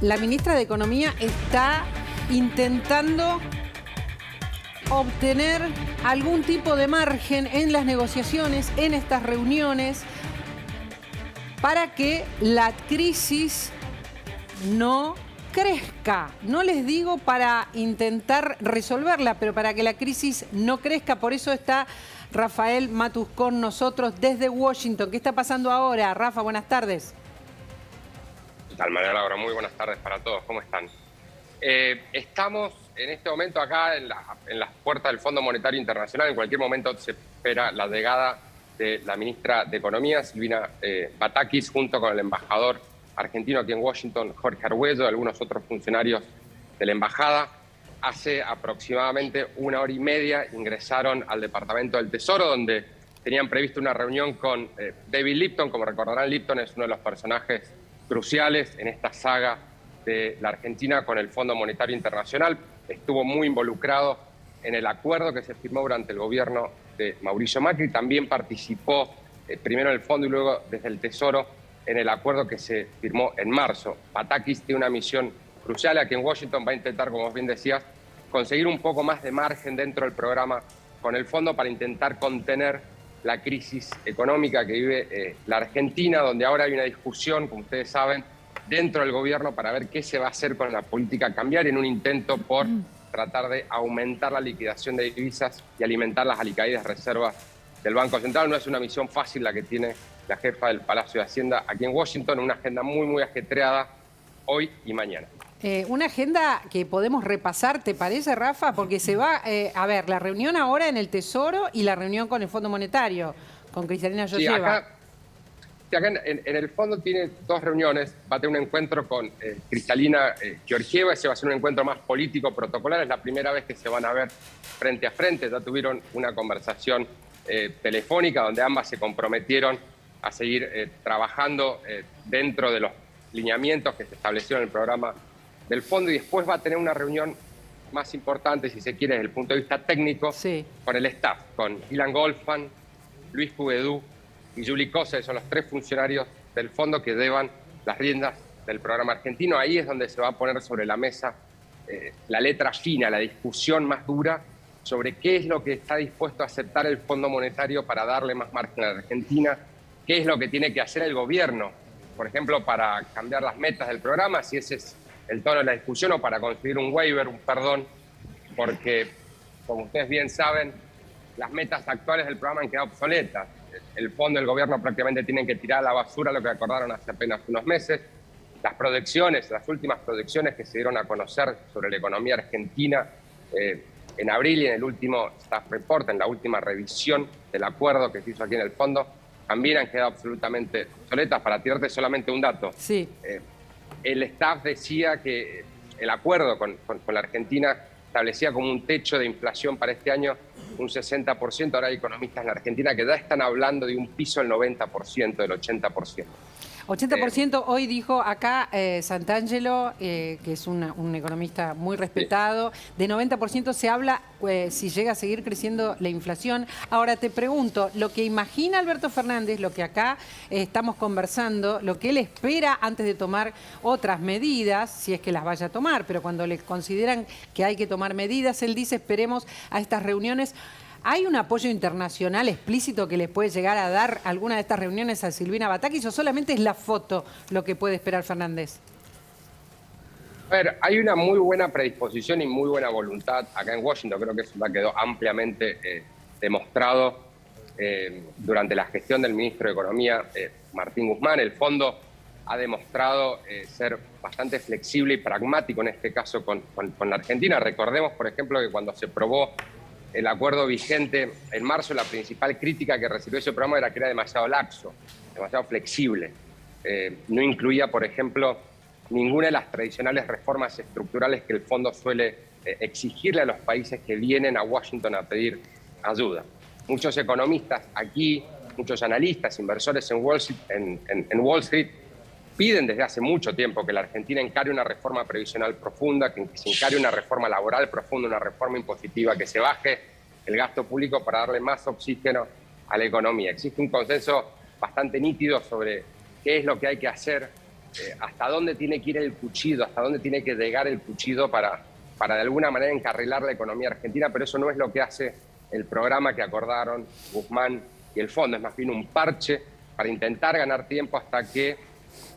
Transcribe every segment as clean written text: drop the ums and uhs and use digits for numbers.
La ministra de Economía está intentando obtener algún tipo de margen en las negociaciones, en estas reuniones, para que la crisis no crezca. No les digo para intentar resolverla, pero para que la crisis no crezca. Por eso está Rafael Matus con nosotros desde Washington. ¿Qué está pasando ahora? Rafa, buenas tardes. ¿Qué tal, María Laura? Muy buenas tardes para todos. ¿Cómo están? Estamos en este momento acá en las puertas del Fondo Monetario Internacional. En cualquier momento se espera la llegada de la ministra de Economía, Silvina Batakis, junto con el embajador argentino aquí en Washington, Jorge Argüello, y algunos otros funcionarios de la embajada. Hace aproximadamente 1 hora y media ingresaron al Departamento del Tesoro, donde tenían previsto una reunión con David Lipton. Como recordarán, Lipton es uno de los personajes cruciales en esta saga de la Argentina con el Fondo Monetario Internacional. Estuvo muy involucrado en el acuerdo que se firmó durante el gobierno de Mauricio Macri. También participó primero en el fondo y luego desde el Tesoro en el acuerdo que se firmó en marzo. Batakis tiene una misión crucial aquí en Washington. Va a intentar, como bien decías, conseguir un poco más de margen dentro del programa con el fondo para intentar contener la crisis económica que vive la Argentina, donde ahora hay una discusión, como ustedes saben, dentro del gobierno para ver qué se va a hacer con la política cambiaria en un intento por tratar de aumentar la liquidación de divisas y alimentar las alicaídas reservas del Banco Central. No es una misión fácil la que tiene la jefa del Palacio de Hacienda aquí en Washington, una agenda muy ajetreada hoy y mañana. Una agenda que podemos repasar, ¿te parece, Rafa? Porque se va a ver la reunión ahora en el Tesoro y la reunión con el Fondo Monetario, con Kristalina Georgieva. Sí, acá en el fondo tiene 2 reuniones. Va a tener un encuentro con Kristalina Georgieva. Ese va a ser un encuentro más político, protocolar. Es la primera vez que se van a ver frente a frente. Ya tuvieron una conversación telefónica donde ambas se comprometieron a seguir trabajando dentro de los lineamientos que se establecieron en el programa del fondo, y después va a tener una reunión más importante, si se quiere, desde el punto de vista técnico, sí, con el staff, con Ilan Goldfan, Luis Puguedú y Juli Cosa, que son los 3 funcionarios del fondo que llevan las riendas del programa argentino. Ahí es donde se va a poner sobre la mesa la letra fina, la discusión más dura sobre qué es lo que está dispuesto a aceptar el Fondo Monetario para darle más margen a la Argentina, qué es lo que tiene que hacer el gobierno, por ejemplo, para cambiar las metas del programa, si ese es el tono de la discusión, o para conseguir un waiver, un perdón, porque, como ustedes bien saben, las metas actuales del programa han quedado obsoletas. El fondo y el gobierno prácticamente tienen que tirar a la basura lo que acordaron hace apenas unos meses. Las proyecciones, las últimas proyecciones que se dieron a conocer sobre la economía argentina en abril y en el último staff report, en la última revisión del acuerdo que se hizo aquí en el fondo, también han quedado absolutamente obsoletas. Para tirarte solamente un dato. Sí. El staff decía que el acuerdo con la Argentina establecía como un techo de inflación para este año un 60%. Ahora hay economistas en la Argentina que ya están hablando de un piso del 90%, del 80%. 80% hoy dijo acá Santangelo, que es un economista muy respetado, de 90% se habla si llega a seguir creciendo la inflación. Ahora te pregunto, lo que imagina Alberto Fernández, lo que acá estamos conversando, lo que él espera antes de tomar otras medidas, si es que las vaya a tomar, pero cuando le consideran que hay que tomar medidas, él dice esperemos a estas reuniones. ¿Hay un apoyo internacional explícito que les puede llegar a dar alguna de estas reuniones a Silvina Batakis, o solamente es la foto lo que puede esperar Fernández? A ver, hay una muy buena predisposición y muy buena voluntad acá en Washington. Creo que eso ya quedó ampliamente demostrado durante la gestión del ministro de Economía, Martín Guzmán. El fondo ha demostrado ser bastante flexible y pragmático en este caso con la Argentina. Recordemos, por ejemplo, que cuando se probó el acuerdo vigente en marzo, la principal crítica que recibió ese programa era que era demasiado laxo, demasiado flexible. No incluía, por ejemplo, ninguna de las tradicionales reformas estructurales que el fondo suele exigirle a los países que vienen a Washington a pedir ayuda. Muchos economistas aquí, muchos analistas, inversores en Wall Street, piden desde hace mucho tiempo que la Argentina encare una reforma previsional profunda, que se encare una reforma laboral profunda, una reforma impositiva, que se baje el gasto público para darle más oxígeno a la economía. Existe un consenso bastante nítido sobre qué es lo que hay que hacer hasta dónde tiene que ir el cuchillo, hasta dónde tiene que llegar el cuchillo para de alguna manera encarrilar la economía argentina, pero eso no es lo que hace el programa que acordaron Guzmán y el fondo. Es más bien un parche para intentar ganar tiempo hasta que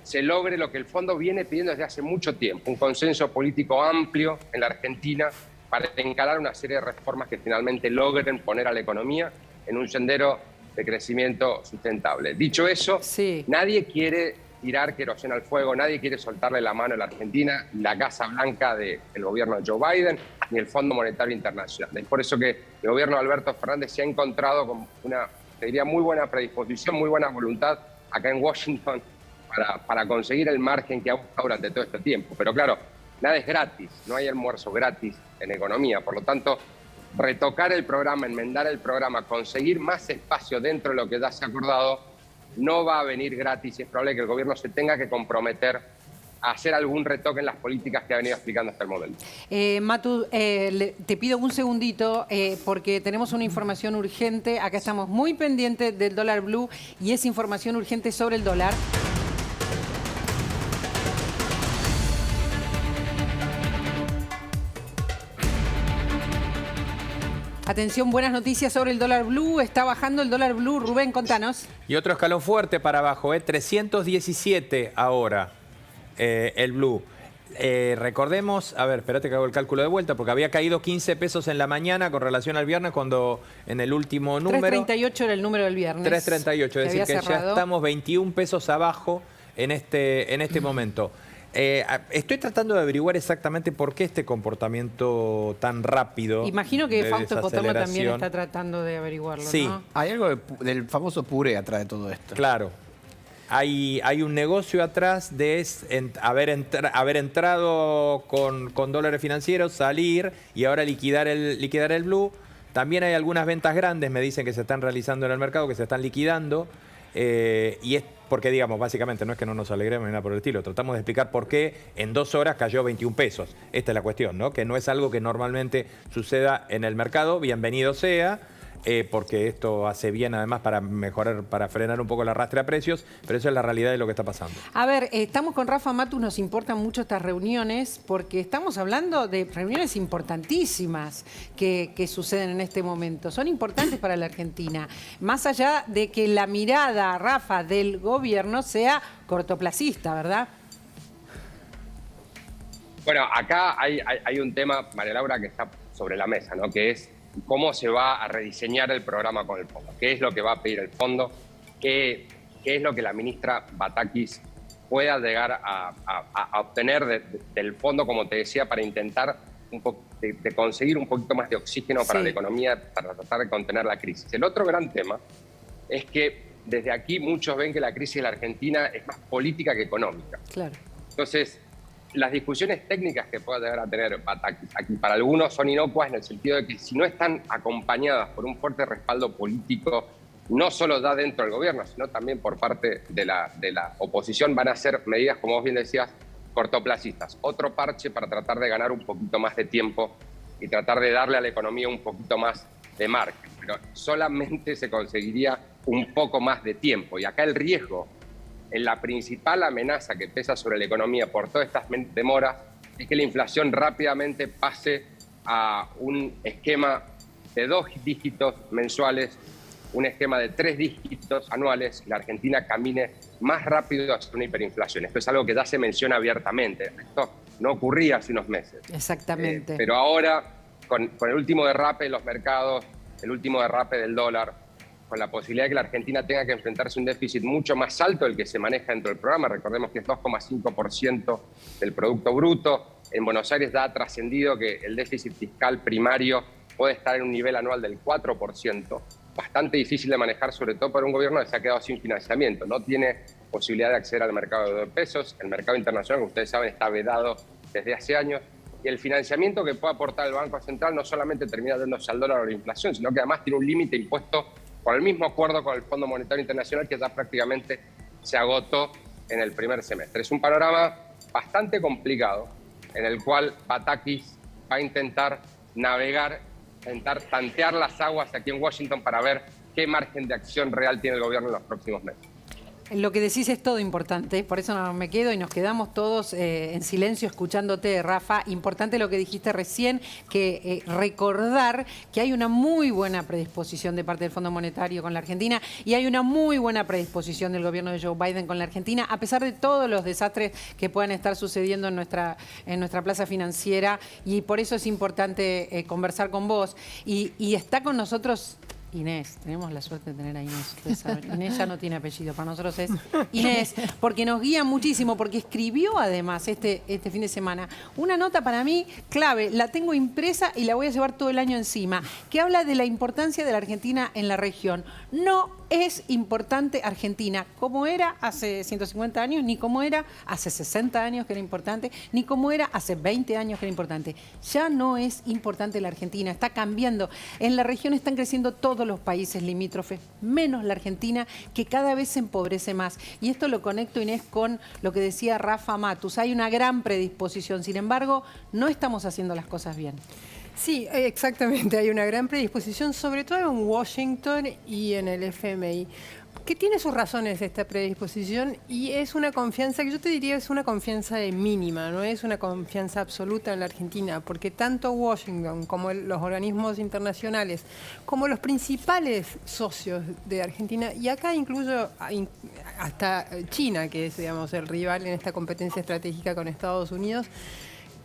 se logre lo que el fondo viene pidiendo desde hace mucho tiempo, un consenso político amplio en la Argentina para encarar una serie de reformas que finalmente logren poner a la economía en un sendero de crecimiento sustentable. Dicho eso, sí, nadie quiere tirar queroseno al fuego, nadie quiere soltarle la mano a la Argentina, la Casa Blanca del gobierno de Joe Biden ni el Fondo Monetario Internacional. Es por eso que el gobierno de Alberto Fernández se ha encontrado con una, te diría, muy buena predisposición, muy buena voluntad acá en Washington para conseguir el margen que ha buscado durante todo este tiempo. Pero claro, nada es gratis, no hay almuerzo gratis en economía. Por lo tanto, retocar el programa, enmendar el programa, conseguir más espacio dentro de lo que ya se ha acordado, no va a venir gratis y es probable que el gobierno se tenga que comprometer a hacer algún retoque en las políticas que ha venido explicando hasta el momento. Matu, te pido un segundito porque tenemos una información urgente. Acá estamos muy pendientes del dólar blue y es información urgente sobre el dólar. Atención, buenas noticias sobre el dólar blue. Está bajando el dólar blue. Rubén, contanos. Y otro escalón fuerte para abajo, 317 ahora el blue. Recordemos, a ver, espérate que hago el cálculo de vuelta, porque había caído 15 pesos en la mañana con relación al viernes, cuando en el último número... 3.38 era el número del viernes. 3.38, es decir, que ya estamos 21 pesos abajo en este momento. Estoy tratando de averiguar exactamente por qué este comportamiento tan rápido. Imagino que Fausto Potama también está tratando de averiguarlo, sí. ¿no? Hay algo del famoso puré atrás de todo esto. Claro. Hay un negocio atrás de haber entrado con dólares financieros, salir y ahora liquidar el blue. También hay algunas ventas grandes, me dicen, que se están realizando en el mercado, que se están liquidando. Y es porque, digamos, básicamente no es que no nos alegremos ni nada por el estilo. Tratamos de explicar por qué en 2 horas cayó 21 pesos. Esta es la cuestión, ¿no? Que no es algo que normalmente suceda en el mercado. Bienvenido sea, porque esto hace bien además para mejorar, para frenar un poco el arrastre a precios, pero eso es la realidad de lo que está pasando. A ver, estamos con Rafa Matus, nos importan mucho estas reuniones porque estamos hablando de reuniones importantísimas que suceden en este momento. Son importantes para la Argentina, más allá de que la mirada, Rafa, del gobierno sea cortoplacista, ¿verdad? Bueno, acá hay un tema, María Laura, que está sobre la mesa, ¿no? Que es cómo se va a rediseñar el programa con el fondo. ¿Qué es lo que va a pedir el fondo? ¿Qué es lo que la ministra Batakis pueda llegar a obtener del fondo, como te decía, para intentar de conseguir un poquito más de oxígeno para la economía, para tratar de contener la crisis? El otro gran tema es que desde aquí muchos ven que la crisis de la Argentina es más política que económica. Claro. Entonces, las discusiones técnicas que pueda llegar a tener Batakis aquí para algunos son inocuas en el sentido de que si no están acompañadas por un fuerte respaldo político, no solo ya dentro del gobierno, sino también por parte de la oposición, van a ser medidas, como vos bien decías, cortoplacistas. Otro parche para tratar de ganar un poquito más de tiempo y tratar de darle a la economía un poquito más de margen. Pero solamente se conseguiría un poco más de tiempo. Y acá el riesgo, en la principal amenaza que pesa sobre la economía por todas estas demoras, es que la inflación rápidamente pase a un esquema de 2 dígitos mensuales, un esquema de 3 dígitos anuales, y la Argentina camine más rápido hacia una hiperinflación. Esto es algo que ya se menciona abiertamente. Esto no ocurría hace unos meses. Exactamente. Pero ahora, con el último derrape de los mercados, el último derrape del dólar, con la posibilidad de que la Argentina tenga que enfrentarse a un déficit mucho más alto del que se maneja dentro del programa. Recordemos que es 2,5% del Producto Bruto. En Buenos Aires ya ha trascendido que el déficit fiscal primario puede estar en un nivel anual del 4%. Bastante difícil de manejar, sobre todo para un gobierno que se ha quedado sin financiamiento. No tiene posibilidad de acceder al mercado de pesos. El mercado internacional, como ustedes saben, está vedado desde hace años. Y el financiamiento que puede aportar el Banco Central no solamente termina dándose al dólar o a la inflación, sino que además tiene un límite impuesto por el mismo acuerdo con el Fondo Monetario Internacional, que ya prácticamente se agotó en el primer semestre. Es un panorama bastante complicado en el cual Batakis va a intentar navegar, intentar tantear las aguas aquí en Washington para ver qué margen de acción real tiene el gobierno en los próximos meses. Lo que decís es todo importante, por eso no me quedo y nos quedamos todos en silencio escuchándote, Rafa. Importante lo que dijiste recién, que recordar que hay una muy buena predisposición de parte del Fondo Monetario con la Argentina y hay una muy buena predisposición del gobierno de Joe Biden con la Argentina, a pesar de todos los desastres que puedan estar sucediendo en nuestra plaza financiera, y por eso es importante conversar con vos. Y está con nosotros Inés, tenemos la suerte de tener a Inés, ustedes saben. Inés ya no tiene apellido, para nosotros es Inés, porque nos guía muchísimo, porque escribió además este fin de semana una nota para mí clave, la tengo impresa y la voy a llevar todo el año encima, que habla de la importancia de la Argentina en la región. No es importante Argentina como era hace 150 años, ni como era hace 60 años que era importante, ni como era hace 20 años que era importante. Ya no es importante la Argentina, está cambiando. En la región están creciendo todos los países limítrofes, menos la Argentina, que cada vez se empobrece más. Y esto lo conecto, Inés, con lo que decía Rafa Matus. Hay una gran predisposición, sin embargo, no estamos haciendo las cosas bien. Sí, exactamente. Hay una gran predisposición, sobre todo en Washington y en el FMI, que tiene sus razones esta predisposición, y es una confianza que yo te diría es una confianza mínima, no es una confianza absoluta en la Argentina, porque tanto Washington como los organismos internacionales, como los principales socios de Argentina, y acá incluyo hasta China, que es, digamos, el rival en esta competencia estratégica con Estados Unidos,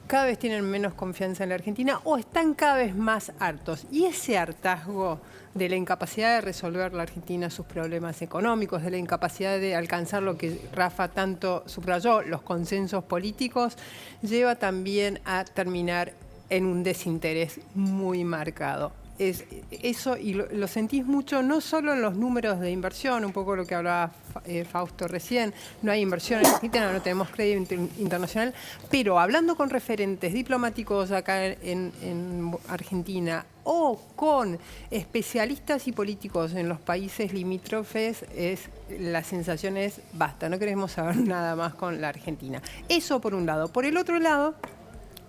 cada vez tienen menos confianza en la Argentina o están cada vez más hartos. Y ese hartazgo de la incapacidad de resolver la Argentina sus problemas económicos, de la incapacidad de alcanzar lo que Rafa tanto subrayó, los consensos políticos, lleva también a terminar en un desinterés muy marcado. Es eso, y lo sentís mucho, no solo en los números de inversión, un poco lo que hablaba Fausto recién, no hay inversión en Argentina, no tenemos crédito internacional, pero hablando con referentes diplomáticos acá en Argentina o con especialistas y políticos en los países limítrofes, la sensación es basta, no queremos saber nada más con la Argentina. Eso por un lado. Por el otro lado,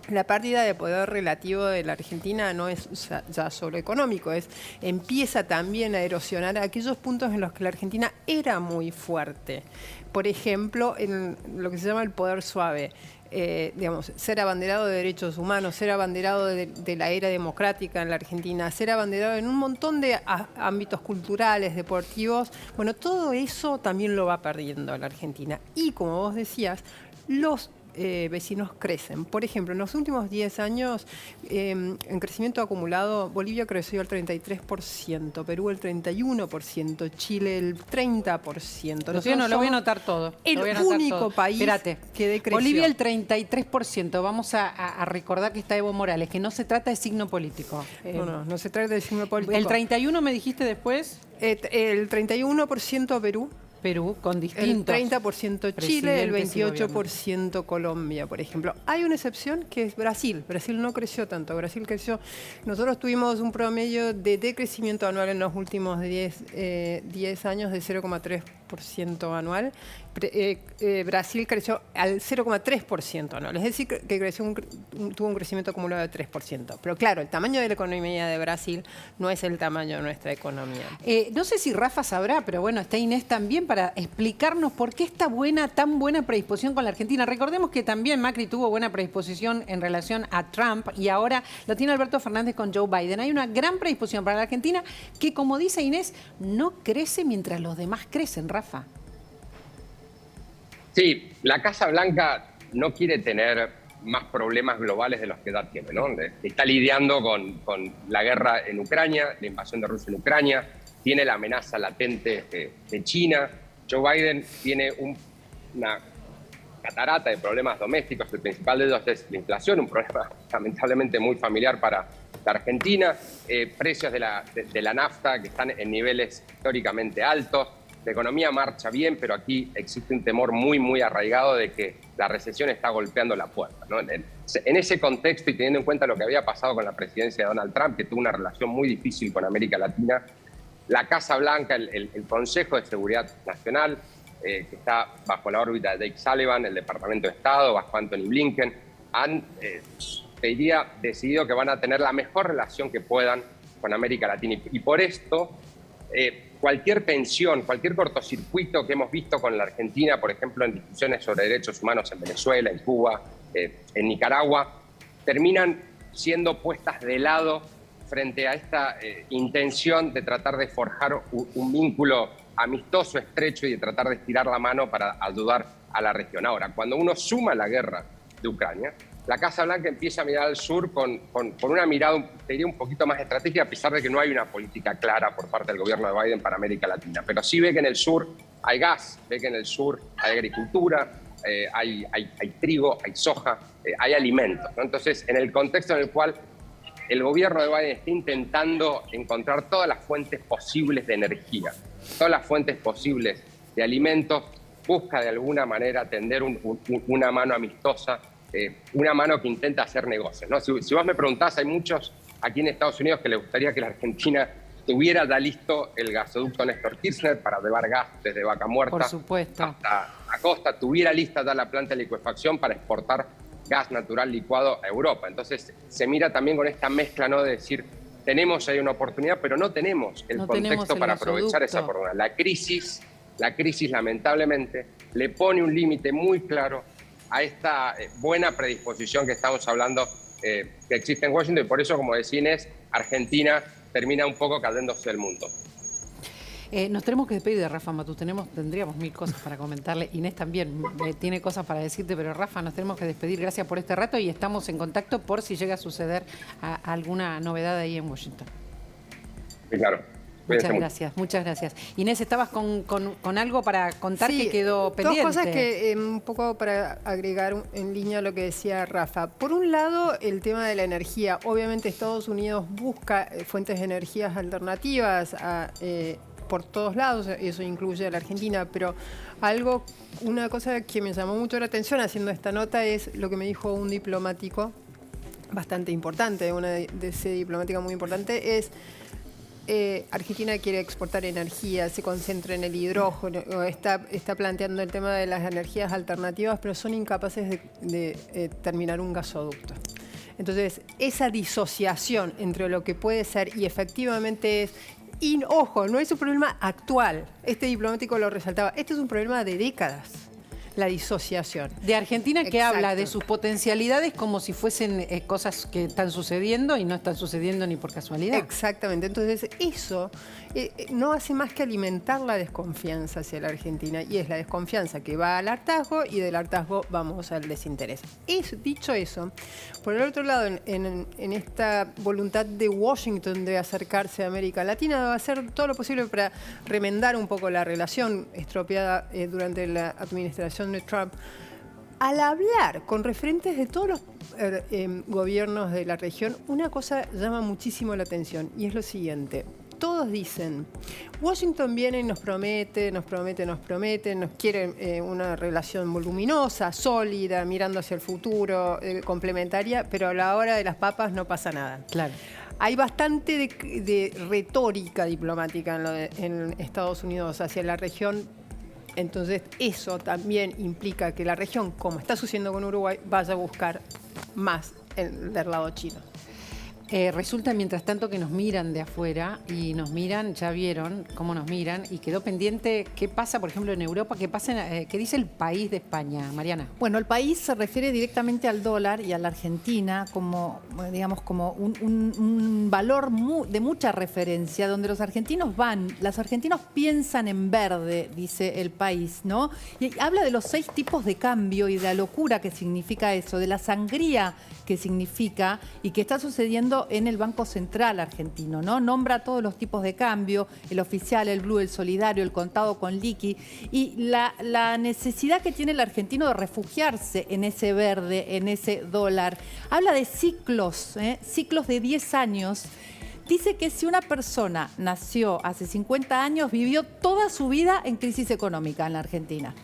la pérdida de poder relativo de la Argentina no es ya solo económico, empieza también a erosionar aquellos puntos en los que la Argentina era muy fuerte. Por ejemplo, en lo que se llama el poder suave. Digamos, ser abanderado de derechos humanos, ser abanderado de la era democrática en la Argentina, ser abanderado en un montón de ámbitos culturales, deportivos. Bueno, todo eso también lo va perdiendo la Argentina. Y como vos decías, los vecinos crecen. Por ejemplo, en los últimos 10 años, en crecimiento acumulado, Bolivia creció el 33%, Perú el 31%, Chile el 30%. Lo voy a anotar todo. El único país que decreció. Bolivia el 33%. Vamos a recordar que está Evo Morales, que no se trata de signo político. No se trata de signo político. ¿El 31 me dijiste después? El 31% Perú, con distintos. El 30% Chile, el 28% Colombia, por ejemplo. Hay una excepción que es Brasil. Brasil no creció tanto. Brasil creció. Nosotros tuvimos un promedio de decrecimiento anual en los últimos 10 años de 0,3% anual. Brasil creció al 0,3% anual. Es decir, que tuvo un crecimiento acumulado de 3%. Pero claro, el tamaño de la economía de Brasil no es el tamaño de nuestra economía. No sé si Rafa sabrá, pero bueno, está Inés también para explicarnos por qué esta tan buena predisposición con la Argentina. Recordemos que también Macri tuvo buena predisposición en relación a Trump y ahora lo tiene Alberto Fernández con Joe Biden. Hay una gran predisposición para la Argentina que, como dice Inés, no crece mientras los demás crecen, Rafa. Sí, la Casa Blanca no quiere tener más problemas globales de los que ya tiene, ¿no? Está lidiando con la guerra en Ucrania, la invasión de Rusia en Ucrania, tiene la amenaza latente de China. Joe Biden tiene una catarata de problemas domésticos, el principal de ellos es la inflación, un problema lamentablemente muy familiar para la Argentina, precios de la nafta que están en niveles históricamente altos. La economía marcha bien, pero aquí existe un temor muy, muy arraigado de que la recesión está golpeando la puerta, ¿no? En ese contexto y teniendo en cuenta lo que había pasado con la presidencia de Donald Trump, que tuvo una relación muy difícil con América Latina, la Casa Blanca, el Consejo de Seguridad Nacional, que está bajo la órbita de Jake Sullivan, el Departamento de Estado, bajo Anthony Blinken, han, te diría, decidido que van a tener la mejor relación que puedan con América Latina. Y por esto cualquier tensión, cualquier cortocircuito que hemos visto con la Argentina, por ejemplo, en discusiones sobre derechos humanos en Venezuela, en Cuba, en Nicaragua, terminan siendo puestas de lado frente a esta intención de tratar de forjar un vínculo amistoso, estrecho y de tratar de estirar la mano para ayudar a la región. Ahora, cuando uno suma la guerra de Ucrania, la Casa Blanca empieza a mirar al sur con una mirada, te diría, un poquito más estratégica, a pesar de que no hay una política clara por parte del gobierno de Biden para América Latina. Pero sí ve que en el sur hay gas, ve que en el sur hay agricultura, hay trigo, hay soja, hay alimentos, ¿no? Entonces, en el contexto en el cual el gobierno de Biden está intentando encontrar todas las fuentes posibles de energía, todas las fuentes posibles de alimentos, busca de alguna manera tender una mano amistosa, una mano que intenta hacer negocios, ¿no? Si vos me preguntás, hay muchos aquí en Estados Unidos que les gustaría que la Argentina tuviera ya listo el gasoducto Néstor Kirchner para llevar gas desde Vaca Muerta Por supuesto. hasta Acosta, tuviera lista ya la planta de licuefacción para exportar gas natural licuado a Europa. Entonces se mira también con esta mezcla, ¿no?, de decir, tenemos ahí una oportunidad, pero no tenemos el contexto para aprovechar esa oportunidad. La crisis lamentablemente le pone un límite muy claro a esta buena predisposición que estamos hablando que existe en Washington, y por eso, como decía Inés, Argentina termina un poco cayéndose del mundo. Nos tenemos que despedir de Rafa Matú. Tendríamos mil cosas para comentarle. Inés también tiene cosas para decirte, pero Rafa, nos tenemos que despedir. Gracias por este rato y estamos en contacto por si llega a suceder alguna novedad ahí en Washington. Sí, claro. Muchas gracias. Inés, estabas con algo para contar que quedó pendiente. Dos cosas que un poco para agregar en línea a lo que decía Rafa. Por un lado, el tema de la energía. Obviamente Estados Unidos busca fuentes de energías alternativas por todos lados, eso incluye a la Argentina, pero una cosa que me llamó mucho la atención haciendo esta nota es lo que me dijo un diplomático bastante importante, una de ese diplomático muy importante, es Argentina quiere exportar energía, se concentra en el hidrógeno, está planteando el tema de las energías alternativas, pero son incapaces de terminar un gasoducto. Entonces, esa disociación entre lo que puede ser y efectivamente es... Y ojo, no es un problema actual. Este diplomático lo resaltaba. Este es un problema de décadas. La disociación. De Argentina que Exacto. habla de sus potencialidades como si fuesen cosas que están sucediendo y no están sucediendo ni por casualidad. Exactamente. Entonces eso no hace más que alimentar la desconfianza hacia la Argentina, y es la desconfianza que va al hartazgo y del hartazgo vamos al desinterés. Dicho eso, por el otro lado, en esta voluntad de Washington de acercarse a América Latina, va a hacer todo lo posible para remendar un poco la relación estropeada durante la administración de Trump. Al hablar con referentes de todos los gobiernos de la región, una cosa llama muchísimo la atención, y es lo siguiente. Todos dicen, Washington viene y nos promete, nos quiere una relación voluminosa, sólida, mirando hacia el futuro, complementaria, pero a la hora de las papas no pasa nada. Claro. Hay bastante de retórica diplomática en Estados Unidos hacia la región. Entonces eso también implica que la región, como está sucediendo con Uruguay, vaya a buscar más del lado chino. Resulta, mientras tanto, que nos miran de afuera y nos miran, ya vieron cómo nos miran, y quedó pendiente qué pasa, por ejemplo, en Europa, qué dice el país de España. Mariana. Bueno, el país se refiere directamente al dólar y a la Argentina como, digamos, como un valor de mucha referencia, donde los argentinos piensan en verde, dice el país, ¿no? Y habla de los 6 tipos de cambio y de la locura que significa eso, de la sangría que significa y que está sucediendo en el Banco Central argentino, ¿no? Nombra todos los tipos de cambio, el oficial, el blue, el solidario, el contado con liqui, y la necesidad que tiene el argentino de refugiarse en ese verde, en ese dólar. Habla de ciclos, ciclos de 10 años. Dice que si una persona nació hace 50 años, vivió toda su vida en crisis económica en la Argentina.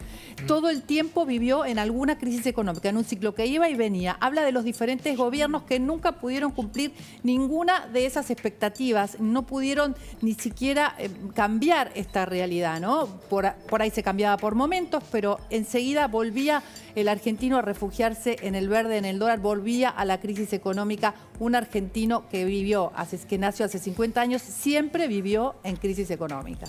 todo el tiempo vivió en alguna crisis económica, en un ciclo que iba y venía. Habla de los diferentes gobiernos que nunca pudieron cumplir ninguna de esas expectativas, no pudieron ni siquiera cambiar esta realidad, ¿no? Por ahí se cambiaba por momentos, pero enseguida volvía el argentino a refugiarse en el verde, en el dólar, volvía a la crisis económica. Un argentino que nació hace 50 años, siempre vivió en crisis económica.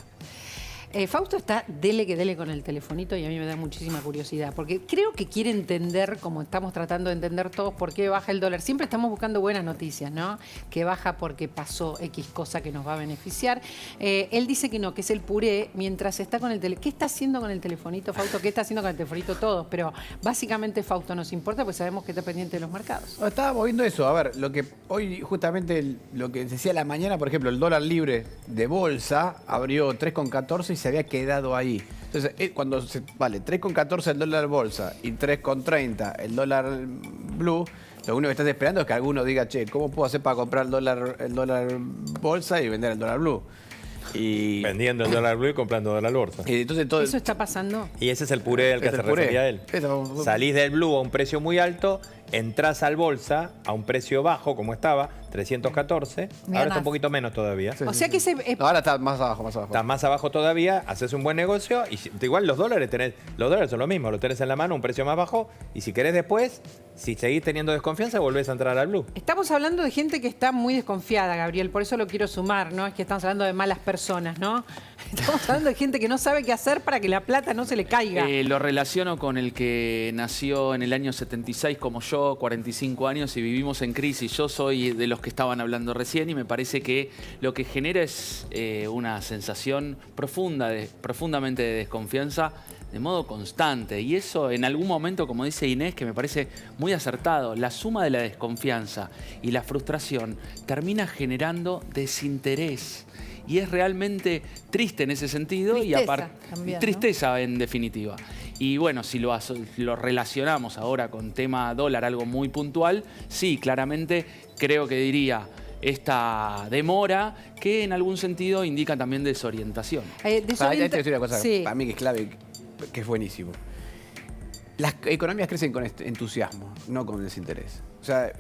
Fausto está dele que dele con el telefonito y a mí me da muchísima curiosidad, porque creo que quiere entender, como estamos tratando de entender todos, por qué baja el dólar. Siempre estamos buscando buenas noticias, ¿no? Que baja porque pasó X cosa que nos va a beneficiar. Él dice que no, que es el puré, mientras está con el teléfono. ¿Qué está haciendo con el telefonito, Fausto? ¿Qué está haciendo con el telefonito? Todos, pero básicamente Fausto nos importa, pues sabemos que está pendiente de los mercados. Estábamos viendo eso. A ver, lo que hoy justamente lo que decía la mañana, por ejemplo, el dólar libre de bolsa abrió 3,14 y se había quedado ahí. Entonces, cuando vale 3,14 el dólar bolsa y 3,30 el dólar blue, lo único que estás esperando es que alguno diga, che, ¿cómo puedo hacer para comprar el dólar bolsa y vender el dólar blue? Y vendiendo el dólar blue y comprando dólar bolsa. Y entonces todo ¿Eso está pasando? Y ese es el puré al que se refería él. Salís del blue a un precio muy alto, entrás al bolsa a un precio bajo, como estaba, 314. Ahora está un poquito menos todavía. O sea que ese... No, ahora está más abajo, más abajo. Está más abajo todavía, haces un buen negocio y igual los dólares son lo mismo, lo tenés en la mano, un precio más bajo y si querés después, si seguís teniendo desconfianza, volvés a entrar al blue. Estamos hablando de gente que está muy desconfiada, Gabriel, por eso lo quiero sumar, ¿no? Es que estamos hablando de malas personas, ¿no? Estamos hablando de gente que no sabe qué hacer para que la plata no se le caiga. Lo relaciono con el que nació en el año 76 como yo, 45 años y vivimos en crisis. Yo soy de los que estaban hablando recién y me parece que lo que genera es una sensación profundamente de desconfianza de modo constante. Y eso en algún momento, como dice Inés, que me parece muy acertado, la suma de la desconfianza y la frustración termina generando desinterés. Y es realmente triste en ese sentido. Tristeza en definitiva. Y bueno, si lo relacionamos ahora con tema dólar, algo muy puntual, sí, claramente creo que diría esta demora que en algún sentido indica también desorientación. Ahí te voy a decir una cosa para mí que es clave, que es buenísimo. Las economías crecen con entusiasmo, no con desinterés. O sea,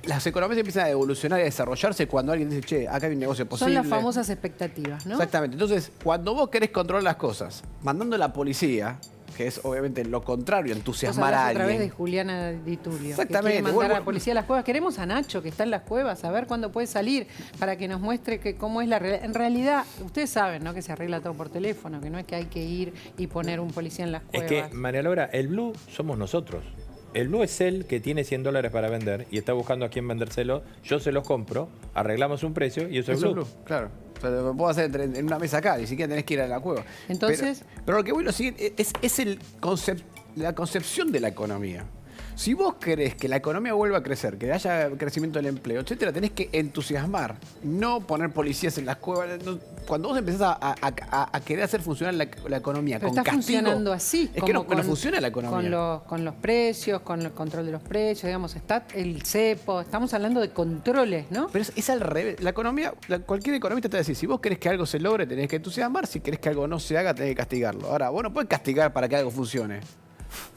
las economías empiezan a evolucionar y a desarrollarse cuando alguien dice, che, acá hay un negocio posible. Son las famosas expectativas, ¿no? Exactamente. Entonces, cuando vos querés controlar las cosas, mandando a la policía, que es obviamente lo contrario, entusiasmar a alguien. Otra vez de Juliana Di Tulio. Exactamente. Que quiere mandar a la policía a las cuevas. Queremos a Nacho, que está en las cuevas, a ver cuándo puede salir, para que nos muestre cómo es la realidad. En realidad, ustedes saben, ¿no? Que se arregla todo por teléfono, que no es que hay que ir y poner un policía en las cuevas. Es que, María Laura, el blue somos nosotros. El blue es él que tiene $100 para vender y está buscando a quién vendérselo. Yo se los compro, arreglamos un precio y eso es blue. Claro. O sea, lo puedo hacer en una mesa acá, ni siquiera tenés que ir a la cueva. Entonces... Pero lo que voy a decir es la concepción de la economía. Si vos querés que la economía vuelva a crecer, que haya crecimiento del empleo, etcétera, tenés que entusiasmar, no poner policías en las cuevas. Cuando vos empezás a querer hacer funcionar la economía pero con está castigo, funcionando así. Es que no funciona la economía. Con los precios, con el control de los precios, digamos, está el cepo, estamos hablando de controles, ¿no? Pero es al revés. La economía, cualquier economista te va a decir, si vos querés que algo se logre, tenés que entusiasmar, si querés que algo no se haga, tenés que castigarlo. Ahora, vos no podés castigar para que algo funcione.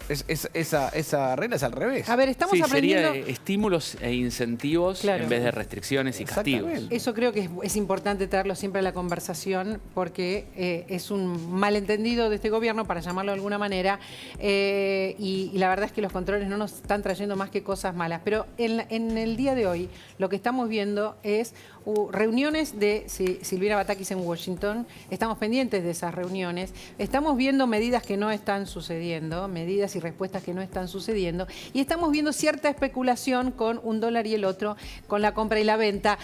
Esa regla es al revés. A ver, estamos aprendiendo... Sería estímulos e incentivos en vez de restricciones y castigos. Eso creo que es importante traerlo siempre a la conversación porque es un malentendido de este gobierno, para llamarlo de alguna manera, y la verdad es que los controles no nos están trayendo más que cosas malas. Pero en el día de hoy lo que estamos viendo es reuniones de Silvina Batakis en Washington. Estamos pendientes de esas reuniones. Estamos viendo medidas que no están sucediendo, medidas y respuestas que no están sucediendo. Y estamos viendo cierta especulación con un dólar y el otro, con la compra y la venta.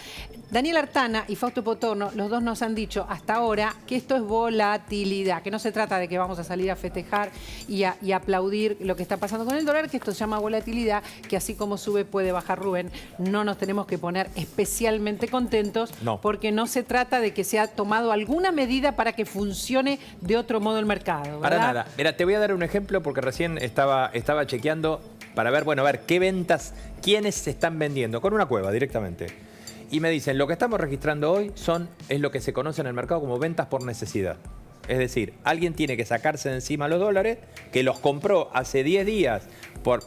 Daniel Artana y Fausto Potorno, los dos nos han dicho hasta ahora que esto es volatilidad, que no se trata de que vamos a salir a festejar y aplaudir lo que está pasando con el dólar, que esto se llama volatilidad, que así como sube puede bajar, Rubén. No nos tenemos que poner especialmente contentos, porque no se trata de que se ha tomado alguna medida para que funcione de otro modo el mercado, ¿verdad? Para nada. Mira, te voy a dar un ejemplo porque recién estaba chequeando para ver, bueno, a ver qué ventas, quiénes se están vendiendo, con una cueva directamente. Y me dicen, lo que estamos registrando hoy es lo que se conoce en el mercado como ventas por necesidad. Es decir, alguien tiene que sacarse de encima los dólares, que los compró hace 10 días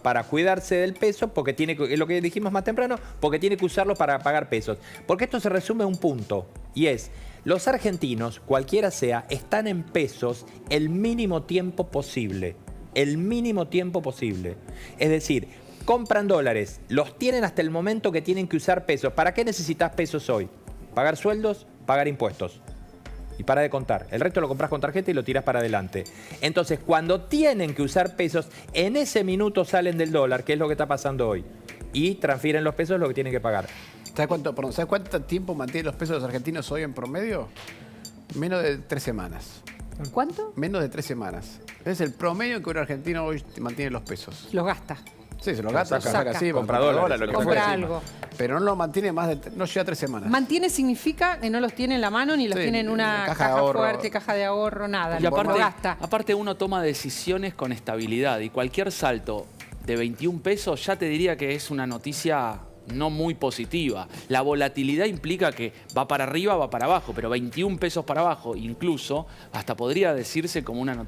para cuidarse del peso, porque tiene que, es lo que dijimos más temprano, porque tiene que usarlos para pagar pesos. Porque esto se resume a un punto, y es, los argentinos, cualquiera sea, están en pesos el mínimo tiempo posible. El mínimo tiempo posible. Es decir, compran dólares, los tienen hasta el momento que tienen que usar pesos. ¿Para qué necesitas pesos hoy? Pagar sueldos, pagar impuestos. Y para de contar. El resto lo compras con tarjeta y lo tiras para adelante. Entonces, cuando tienen que usar pesos, en ese minuto salen del dólar, que es lo que está pasando hoy. Y transfieren los pesos lo que tienen que pagar. ¿Sabes cuánto tiempo mantienen los pesos los argentinos hoy en promedio? Menos de 3 semanas. ¿Cuánto? Menos de 3 semanas. Es el promedio que un argentino hoy mantiene los pesos. Los gasta. Sí, se lo gasta, Lo saca. así, Compra dólares, lo que compra fuera. algo. Pero no lo mantiene no llega a 3 semanas. Mantiene significa que no los tiene en la mano ni los Sí, tiene en una caja de caja ahorro. fuerte, caja de ahorro, nada. Y Lo aparte, gasta. aparte uno toma decisiones con estabilidad y cualquier salto de 21 pesos ya te diría que es una noticia no muy positiva. La volatilidad implica que va para arriba, va para abajo, pero 21 pesos para abajo incluso hasta podría decirse como una noticia